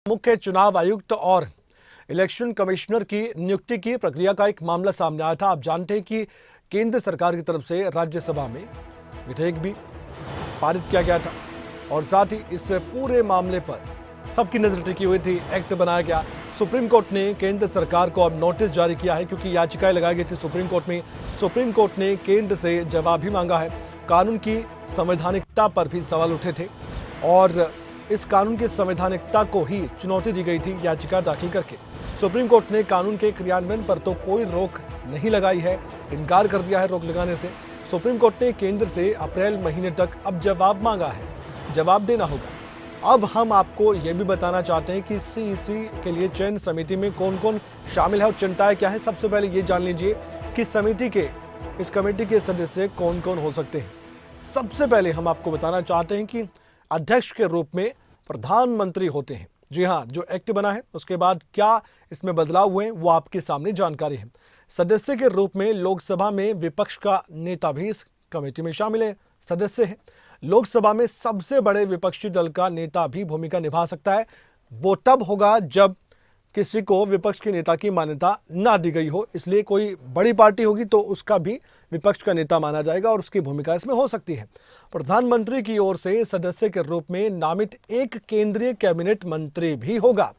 मुख्य चुनाव आयुक्त और इलेक्शन कमिश्नर की नियुक्ति की प्रक्रिया का एक मामला सामने आया था। आप जानते हैं कि केंद्र सरकार की तरफ से राज्यसभा में विधेयक भी पारित किया गया था और साथ ही इस पूरे मामले पर सबकी नजर टिकी हुई थी। एक्ट बनाया गया। सुप्रीम कोर्ट ने केंद्र सरकार को अब नोटिस जारी किया है क्योंकि याचिकाएं लगाई गई थी सुप्रीम कोर्ट में। सुप्रीम कोर्ट ने केंद्र से जवाब भी मांगा है। कानून की संवैधानिकता पर भी सवाल उठे थे और इस कानून की संवैधानिकता को ही चुनौती दी गई थी याचिका दाखिल करके। सुप्रीम कोर्ट ने कानून के क्रियान्वयन पर तो कोई रोक नहीं लगाई है, इनकार कर दिया है रोक लगाने से। सुप्रीम कोर्ट ने केंद्र से अप्रैल महीने तक अब जवाब मांगा है, जवाब देना होगा। अब हम आपको यह भी बताना चाहते हैं कि सीईसी के लिए चयन समिति में कौन कौन शामिल है और चिंताएं क्या है। सबसे पहले ये जान लीजिए कि इस कमेटी के सदस्य कौन कौन हो सकते हैं। सबसे पहले हम आपको बताना चाहते हैं कि अध्यक्ष के रूप में प्रधानमंत्री होते हैं। जी हाँ, जो एक्ट बना है उसके बाद क्या इसमें बदलाव हुए वो आपके सामने जानकारी है। सदस्य के रूप में लोकसभा में विपक्ष का नेता भी इस कमेटी में शामिल है, सदस्य है। लोकसभा में सबसे बड़े विपक्षी दल का नेता भी भूमिका निभा सकता है। वो तब होगा जब किसी को विपक्ष के नेता की मान्यता ना दी गई हो, इसलिए कोई बड़ी पार्टी होगी तो उसका भी विपक्ष का नेता माना जाएगा और उसकी भूमिका इसमें हो सकती है। प्रधानमंत्री की ओर से सदस्य के रूप में नामित एक केंद्रीय कैबिनेट मंत्री भी होगा।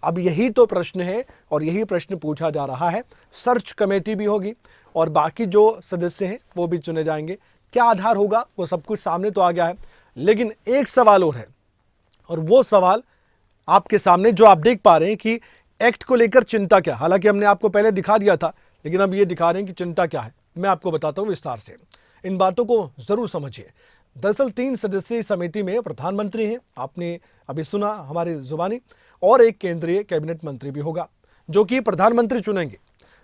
अब यही तो प्रश्न है और यही प्रश्न पूछा जा रहा है। सर्च कमेटी भी होगी और बाकी जो सदस्य हैं वो भी चुने जाएंगे। क्या आधार होगा वो सब कुछ सामने तो आ गया है, लेकिन एक सवाल और है और वो सवाल आपके सामने जो आप देख पा रहे हैं कि एक्ट को लेकर चिंता क्या। हालांकि हमने आपको पहले दिखा दिया था, लेकिन अब ये दिखा रहे हैं कि चिंता क्या है। मैं आपको बताता हूं विस्तार से, इन बातों को जरूर समझिए। दरअसल 3 सदस्यीय समिति में प्रधानमंत्री हैं, आपने अभी सुना हमारी जुबानी, और एक केंद्रीय कैबिनेट मंत्री भी होगा जो कि प्रधानमंत्री चुनेंगे।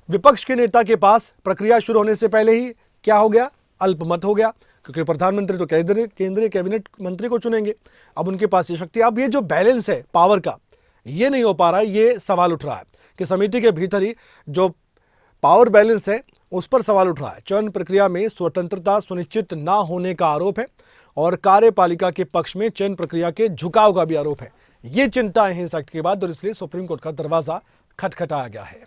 विपक्ष के नेता के पास प्रक्रिया शुरू होने से पहले ही क्या हो गया, अल्पमत हो गया, क्योंकि प्रधानमंत्री तो केंद्रीय कैबिनेट मंत्री को चुनेंगे। अब उनके पास ये शक्ति, अब ये जो बैलेंस है पावर का, ये नहीं हो पा रहा है। ये सवाल उठ रहा है कि समिति के भीतर ही जो पावर बैलेंस है उस पर सवाल उठ रहा है। चयन प्रक्रिया में स्वतंत्रता सुनिश्चित ना होने का आरोप है और कार्यपालिका के पक्ष में चयन प्रक्रिया के झुकाव का भी आरोप है। ये चिंताएं हैं इस एक्ट के बाद और इसलिए सुप्रीम कोर्ट का दरवाजा खटखटाया गया है।